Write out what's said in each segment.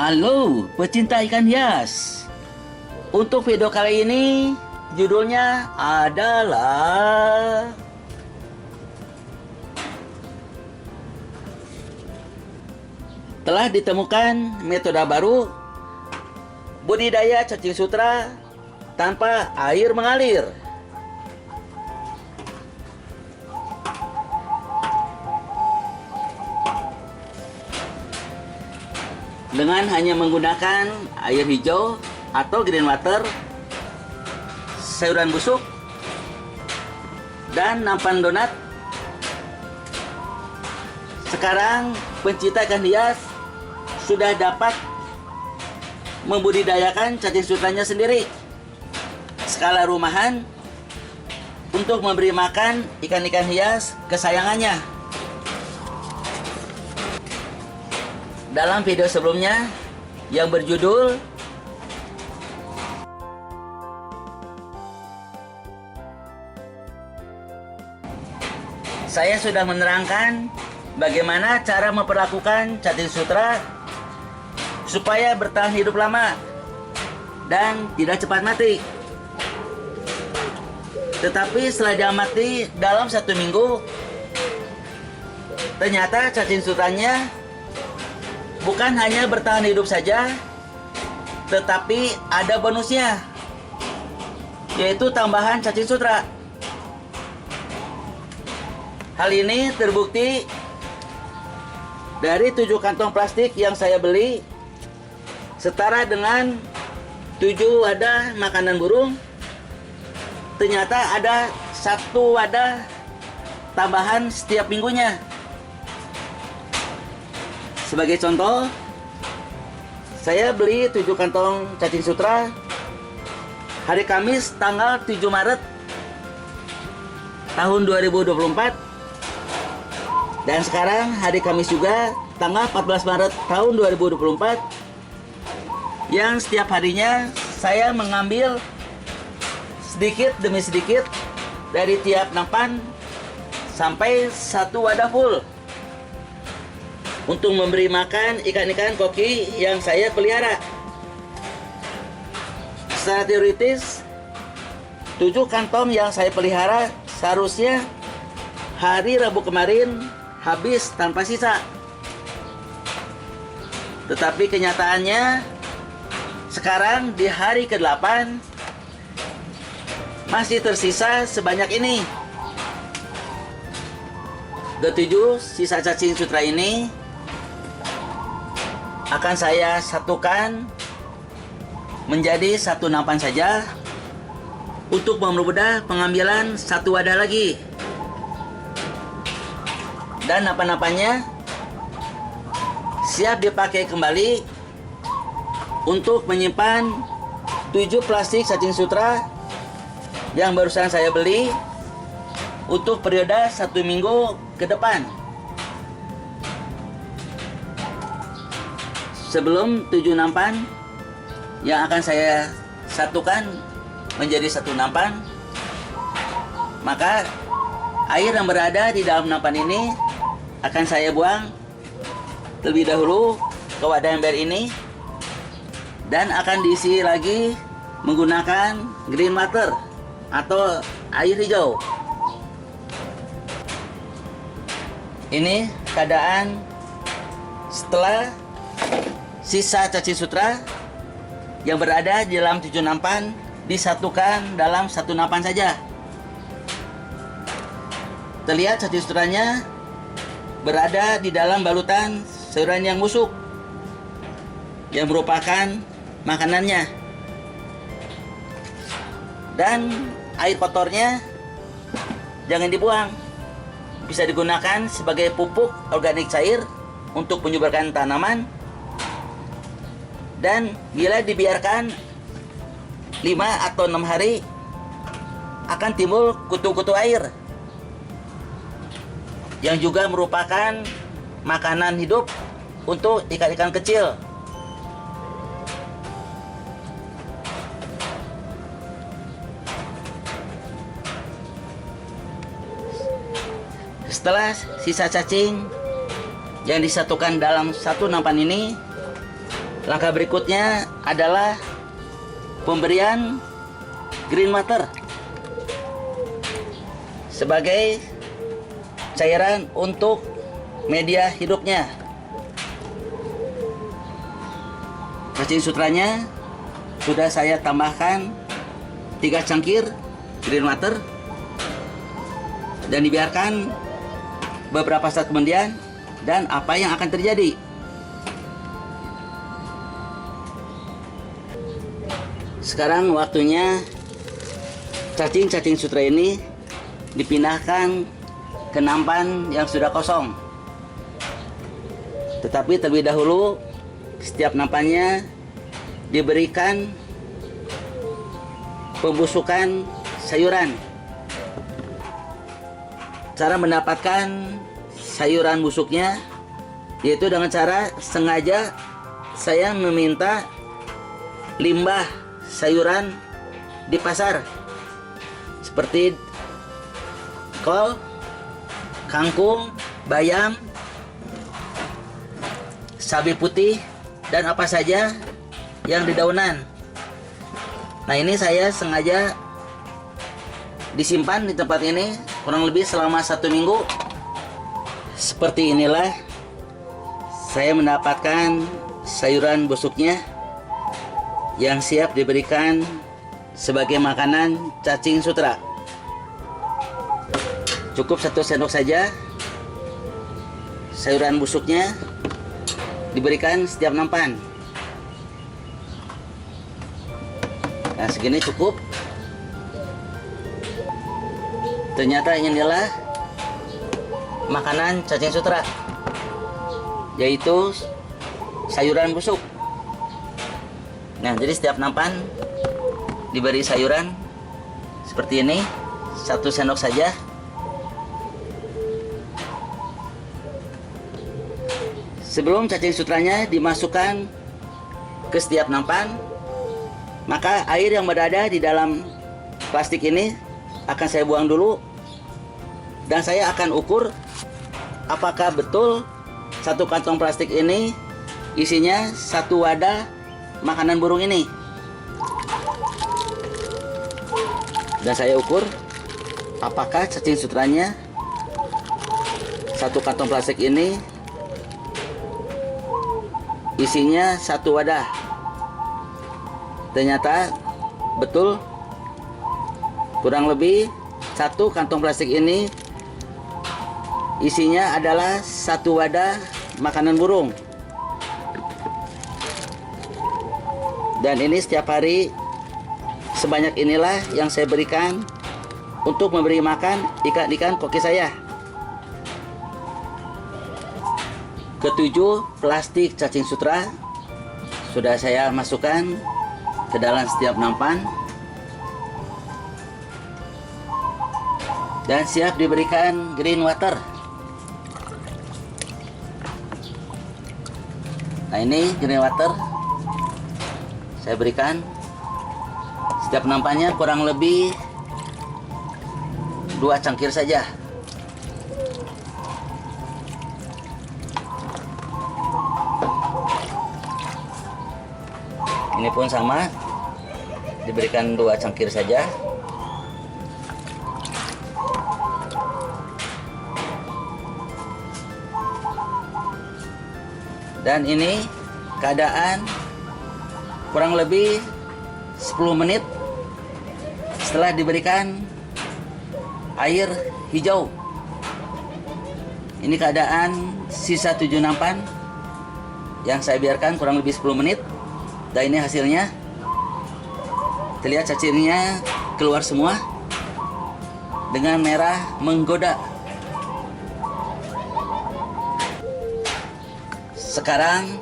Halo pecinta ikan hias. Untuk video kali ini judulnya adalah telah ditemukan metode baru budidaya cacing sutra tanpa air mengalir. Dengan hanya menggunakan air hijau atau green water, sayuran busuk, dan nampan donat. Sekarang pencinta ikan hias sudah dapat membudidayakan cacing sutranya sendiri, skala rumahan, untuk memberi makan ikan-ikan hias kesayangannya. Dalam video sebelumnya yang berjudul saya sudah menerangkan bagaimana cara memperlakukan cacing sutra supaya bertahan hidup lama dan tidak cepat mati. Tetapi setelah dia mati dalam 1 minggu, ternyata cacing sutranya bukan hanya bertahan hidup saja, tetapi ada bonusnya, yaitu tambahan cacing sutra. Hal ini terbukti dari 7 kantong plastik yang saya beli, setara dengan 7 wadah makanan burung. Ternyata ada 1 wadah tambahan setiap minggunya. Sebagai contoh, saya beli 7 kantong cacing sutra hari Kamis tanggal 7 Maret tahun 2024, dan sekarang hari Kamis juga tanggal 14 Maret tahun 2024, yang setiap harinya saya mengambil sedikit demi sedikit dari tiap nampan sampai 1 wadah full untuk memberi makan ikan-ikan koki yang saya pelihara. Secara teoritis, 7 kantong yang saya pelihara seharusnya hari Rabu kemarin habis tanpa sisa. Tetapi kenyataannya sekarang di hari ke-8 masih tersisa sebanyak ini. Ketujuh sisa cacing sutra ini akan saya satukan menjadi 1 nampan saja untuk mempermudah pengambilan 1 wadah lagi. Dan nampan-nampannya siap dipakai kembali untuk menyimpan 7 plastik cacing sutra yang barusan saya beli untuk periode 1 minggu ke depan. Sebelum 7 nampan yang akan saya satukan menjadi 1 nampan, maka air yang berada di dalam nampan ini akan saya buang terlebih dahulu ke wadah ember ini, dan akan diisi lagi menggunakan green water atau air hijau. Ini keadaan setelah sisa cacing sutra yang berada di dalam 7 nampan disatukan dalam 1 nampan saja. Terlihat cacing sutranya berada di dalam balutan sayuran yang busuk yang merupakan makanannya. Dan air kotornya jangan dibuang, bisa digunakan sebagai pupuk organik cair untuk menyuburkan tanaman. Dan bila dibiarkan 5 atau 6 hari akan timbul kutu-kutu air yang juga merupakan makanan hidup untuk ikan-ikan kecil. Setelah sisa cacing yang disatukan dalam 1 nampan ini Langkah berikutnya adalah pemberian green water sebagai cairan untuk media hidupnya. Cacing sutranya sudah saya tambahkan 3 cangkir green water dan dibiarkan beberapa saat kemudian, dan apa yang akan terjadi? Sekarang waktunya cacing-cacing sutra ini dipindahkan ke nampan yang sudah kosong. Tetapi terlebih dahulu setiap nampannya diberikan pembusukan sayuran. Cara mendapatkan sayuran busuknya yaitu dengan cara sengaja saya meminta limbah sayuran di pasar seperti kol, kangkung, bayam, cabai putih, dan apa saja yang dedaunan. Nah, ini saya sengaja disimpan di tempat ini kurang lebih selama 1 minggu. Seperti inilah saya mendapatkan sayuran busuknya yang siap diberikan sebagai makanan cacing sutra. Cukup 1 sendok saja sayuran busuknya diberikan setiap nampan. Nah, segini cukup. Ternyata inilah makanan cacing sutra, yaitu sayuran busuk. Nah, jadi setiap nampan diberi sayuran seperti ini, 1 sendok saja. Sebelum cacing sutranya dimasukkan ke setiap nampan, maka air yang berada di dalam plastik ini akan saya buang dulu, dan saya akan ukur apakah betul 1 kantong plastik ini isinya 1 wadah makanan burung ini. Dan saya ukur apakah cacing sutranya 1 kantong plastik ini isinya 1 wadah. Ternyata betul, kurang lebih 1 kantong plastik ini isinya adalah 1 wadah makanan burung. Dan ini setiap hari sebanyak inilah yang saya berikan untuk memberi makan ikan-ikan koki saya. Ketujuh plastik cacing sutra sudah saya masukkan ke dalam setiap nampan dan siap diberikan green water. Nah, ini green water saya berikan setiap nampannya kurang lebih 2 cangkir saja. Ini pun sama, diberikan 2 cangkir saja. Dan ini keadaan kurang lebih 10 menit setelah diberikan air hijau. Ini keadaan sisa 7 nampan yang saya biarkan kurang lebih 10 menit. Dan ini hasilnya. Terlihat cacingnya keluar semua dengan merah menggoda. Sekarang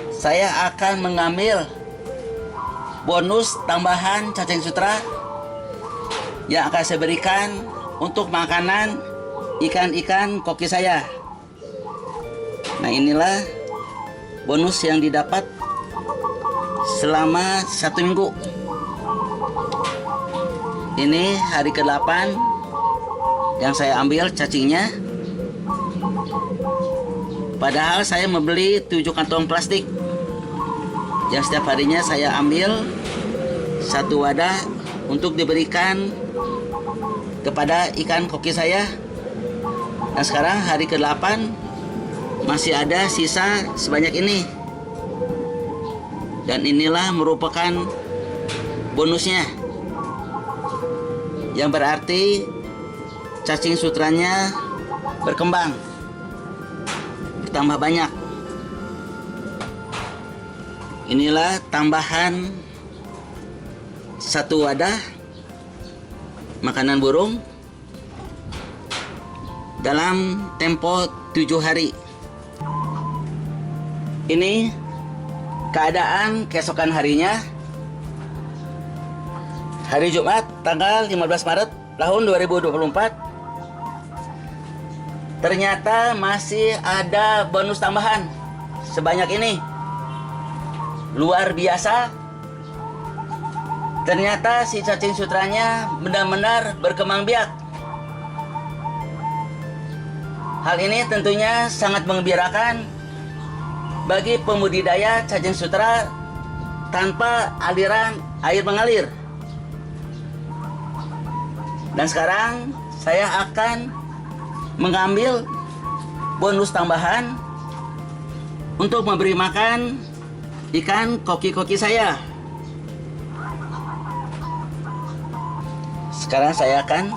saya akan mengambil bonus tambahan cacing sutra yang akan saya berikan untuk makanan ikan-ikan koki saya. Nah, inilah bonus yang didapat selama 1 minggu. Ini hari ke-8 yang saya ambil cacingnya. Padahal saya membeli 7 kantong plastik. yang setiap harinya saya ambil satu wadah untuk diberikan kepada ikan koki saya. Dan sekarang hari ke-8 masih ada sisa sebanyak ini. Dan inilah merupakan bonusnya, yang berarti cacing sutranya berkembang, bertambah banyak. Inilah tambahan satu wadah makanan burung dalam tempo 7 hari. Ini keadaan keesokan harinya, hari Jumat tanggal 15 Maret tahun 2024. Ternyata masih ada bonus tambahan sebanyak ini. Luar biasa. Ternyata si cacing sutranya benar-benar berkembang biak. Hal ini tentunya sangat menggembirakan bagi pembudidaya cacing sutra tanpa aliran air mengalir. Dan sekarang saya akan mengambil bonus tambahan untuk memberi makan ikan koki-koki saya. Sekarang saya akan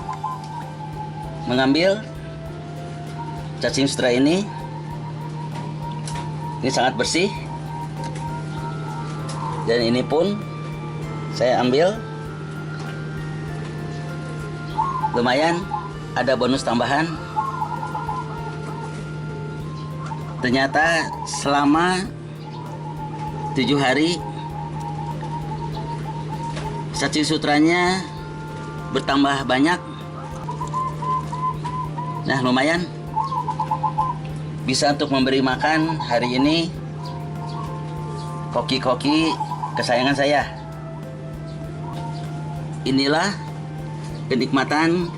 mengambil cacing sutra ini. Ini sangat bersih. Dan ini pun saya ambil. Lumayan ada bonus tambahan. Ternyata selama 7 hari cacing sutranya bertambah banyak. Nah, lumayan bisa untuk memberi makan hari ini koki-koki kesayangan saya. Inilah kenikmatan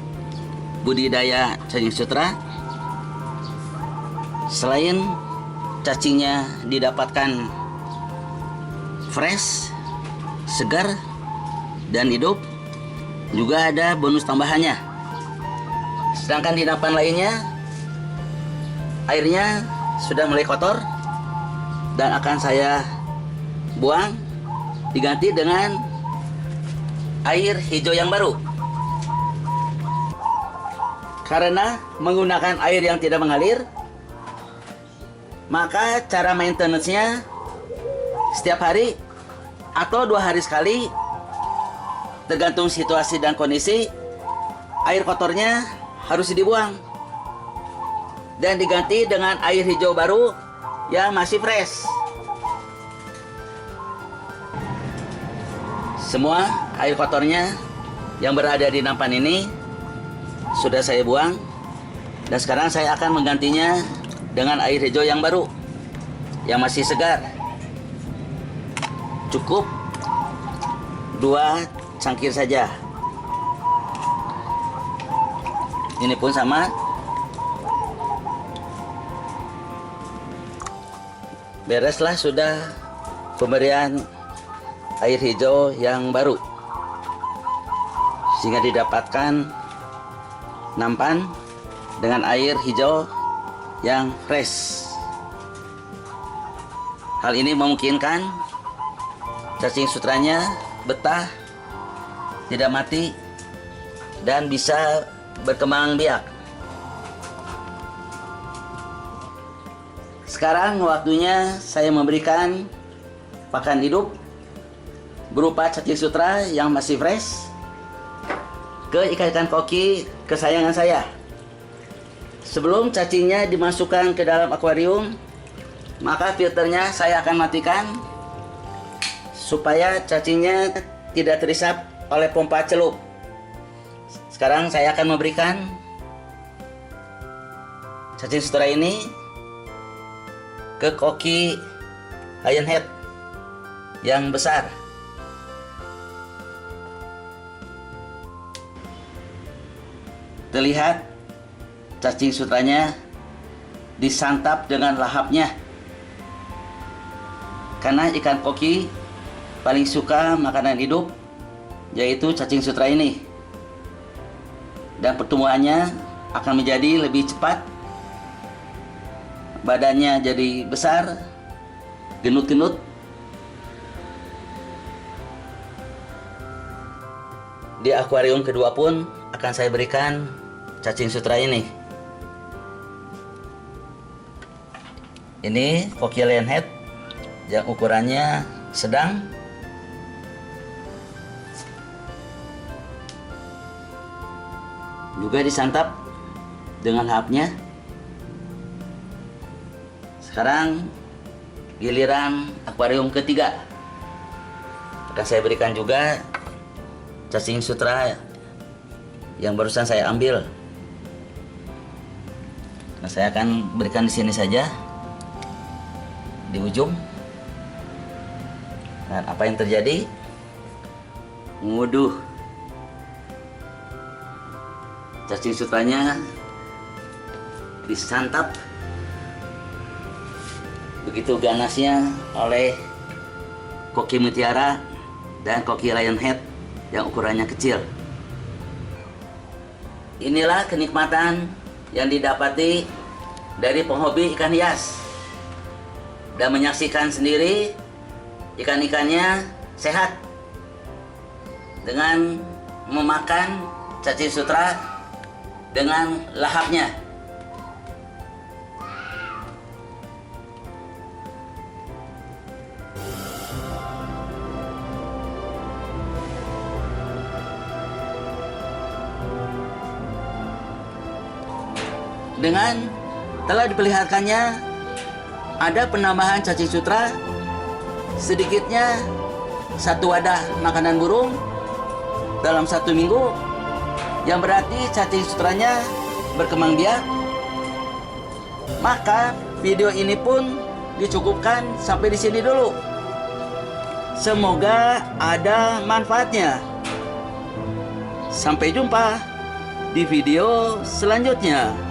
budidaya cacing sutra. Selain cacingnya didapatkan fresh, segar, dan hidup, juga ada bonus tambahannya. Sedangkan di nampan lainnya, airnya sudah mulai kotor dan akan saya buang, diganti dengan air hijau yang baru. Karena menggunakan air yang tidak mengalir, maka cara maintenance-nya setiap hari atau 2 hari sekali, tergantung situasi dan kondisi, air kotornya harus dibuang dan diganti dengan air hijau baru yang masih fresh. Semua air kotornya yang berada di nampan ini sudah saya buang, dan sekarang saya akan menggantinya dengan air hijau yang baru yang masih segar. Cukup 2 cangkir saja. Ini pun sama. Bereslah sudah pemberian air hijau yang baru, sehingga didapatkan nampan dengan air hijau yang fresh. Hal ini memungkinkan cacing sutranya betah, tidak mati, dan bisa berkembang biak. Sekarang waktunya saya memberikan pakan hidup berupa cacing sutra yang masih fresh ke ikan-ikan koki kesayangan saya. Sebelum cacingnya dimasukkan ke dalam akuarium, maka filternya saya akan matikan supaya cacingnya tidak terisap oleh pompa celup. Sekarang saya akan memberikan cacing sutra ini ke koki lionhead yang besar. Terlihat cacing sutranya disantap dengan lahapnya karena ikan koki paling suka makanan hidup, yaitu cacing sutra ini. Dan pertumbuhannya akan menjadi lebih cepat, badannya jadi besar, genut-genut. Di akuarium kedua pun akan saya berikan cacing sutra ini. Ini koki lionhead yang ukurannya sedang. Juga disantap dengan lahapnya. Sekarang giliran akuarium ketiga. Akan saya berikan juga cacing sutra yang barusan saya ambil. Nah, saya akan berikan di sini saja, di ujung. Dan apa yang terjadi? Waduh, cacing sutranya disantap begitu ganasnya oleh koki mutiara dan koki lionhead yang ukurannya kecil. Inilah kenikmatan yang didapati dari penghobi ikan hias, dan menyaksikan sendiri ikan-ikannya sehat dengan memakan cacing sutra dengan lahapnya. Dengan telah dipeliharkannya, ada penambahan cacing sutra sedikitnya 1 wadah makanan burung dalam 1 minggu, yang berarti cacing sutranya berkembang biak. Maka video ini pun dicukupkan sampai di sini dulu. Semoga ada manfaatnya. Sampai jumpa di video selanjutnya.